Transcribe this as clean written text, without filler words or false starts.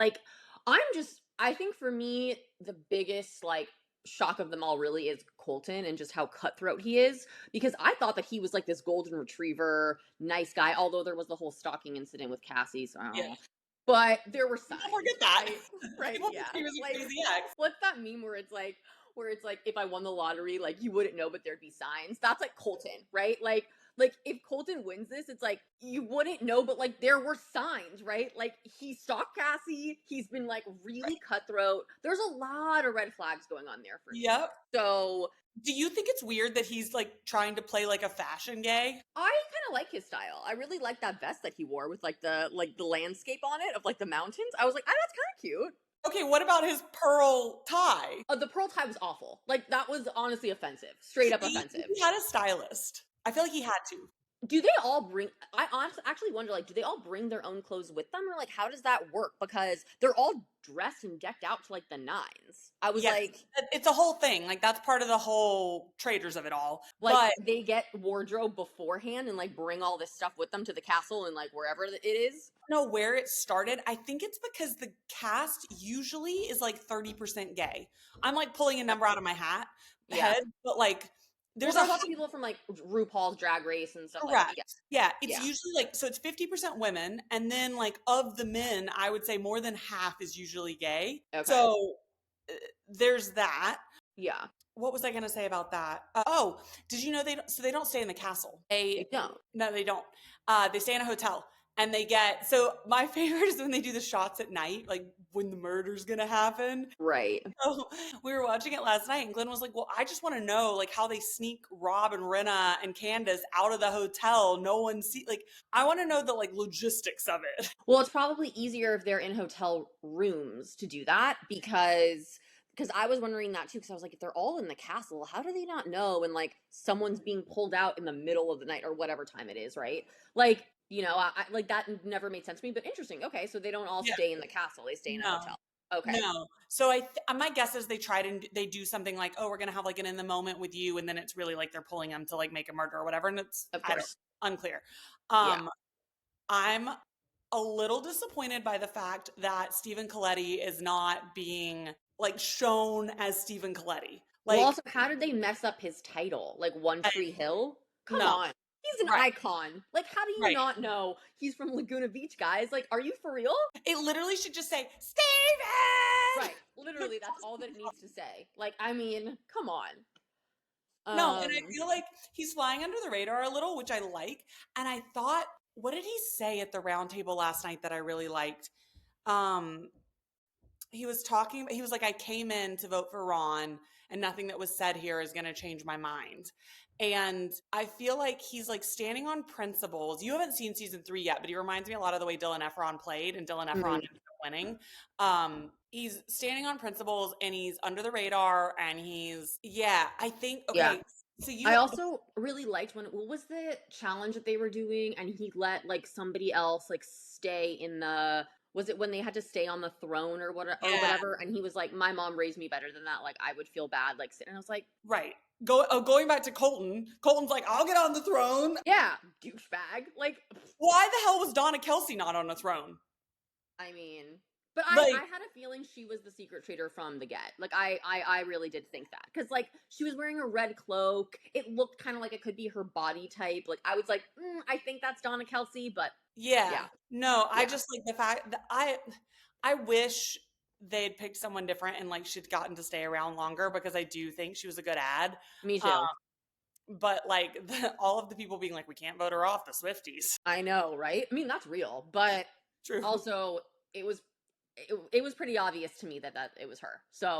Like, I think for me, the biggest, like, shock of them all really is Colton and just how cutthroat he is, because I thought that he was, like, this golden retriever, nice guy, although there was the whole stalking incident with Cassie, so I don't Yeah. know. But there were People signs, forget that. right? Right, People think yeah. he was a Like, crazy ex. what's that meme where it's like, if I won the lottery, like, you wouldn't know, but there'd be signs? That's like Colton, right? Like if Colton wins this, it's like you wouldn't know, but like there were signs, right? Like he stalked Cassie. He's been like really Right. cutthroat. There's a lot of red flags going on there for me. Yep. So Do you think it's weird that he's, like, trying to play like a fashion gay? I kind of like his style. I really like that vest that he wore with like the landscape on it of like the mountains. I was like, oh, that's kind of cute. Okay, what about his pearl tie? The pearl tie was awful. Like that was honestly offensive, straight up offensive. He had a stylist. I feel like he had to. Do they all bring I honestly actually wonder, like, do they all bring their own clothes with them, or like how does that work? Because they're all dressed and decked out to like the nines. I was Yes, like it's a whole thing. Like, that's part of the whole Traitors of it all. like But they get wardrobe beforehand and like bring all this stuff with them to the castle and like wherever it is. I don't know where it started. I think it's because the cast usually is like 30% gay. I'm like pulling a number out of my Yeah. head, but like Well, there's there's lots of people from like RuPaul's Drag Race and stuff like that. correct. Yeah. Yeah, it's Yeah. usually like, so it's 50% women, and then like of the men, I would say more than half is usually gay. Okay. So there's that. Yeah. What was I going to say about that? Did you know they don't stay in the castle. They don't. No, they don't. They stay in a hotel, and so my favorite is when they do the shots at night, like when the murder's going to happen. Right. So we were watching it last night, and Glenn was like, well, I just want to know like how they sneak Rob and Renna and Candace out of the hotel. No one like, I want to know the like logistics of it. Well, it's probably easier if they're in hotel rooms to do that because I was wondering that too because I was like, if they're all in the castle, how do they not know? And like someone's being pulled out in the middle of the night or whatever time it is, right? Like, you know, I like that never made sense to me, but interesting. Okay, so they don't all Yeah. stay in the castle; they stay in a No. hotel. Okay. No. So my guess is they tried and they do something like, oh, we're going to have like an in the moment with you. And then it's really like they're pulling them to like make a murder or whatever. And it's Of course. unclear. Yeah. I'm a little disappointed by the fact that Stephen Coletti is not being like shown as Stephen Coletti. Well, Like, also, how did they mess up his title? Like One Tree Hill? Come no. on. He's an Right. icon. Like, how do you Right. not know he's from Laguna Beach, guys? Like, are you for real? It literally should just say, Steven! Right. Literally, that's all that it needs to say. Like, I mean, come on. No, and I feel like he's flying under the radar a little, which I like. And I thought, what did he say at the round table last night that I really liked? He was like, I came in to vote for Ron, and nothing that was said here is going to change my mind. And I feel like he's like standing on principles. You haven't seen season 3 yet, but he reminds me a lot of the way Dylan Efron played, and Dylan Efron ended up winning. He's standing on principles, and he's under the radar, and I think, okay. Yeah. So I also really liked what was the challenge that they were doing, and he let like somebody else like stay in the. Was it when they had to stay on the throne or whatever? And he was like, "My mom raised me better than that. Like, I would feel bad." Like, and I was like, right. Going back to Colton. Colton's like, I'll get on the throne. "Yeah, douchebag." Like, why the hell was Donna Kelsey not on a throne? I mean, but Like, I had a feeling she was the secret traitor from the get. Like, I really did think that because like she was wearing a red cloak. It looked kind of like it could be her body type. Like, I was like, I think that's Donna Kelsey, but yeah. No, I Yeah. just like the fact that I wish they'd picked someone different and like she'd gotten to stay around longer, because I do think she was a good ad. Me too. But like all of the people being like, we can't vote her off, the Swifties. I know, right? I mean, that's real, but True. also it was pretty obvious to me that it was her. So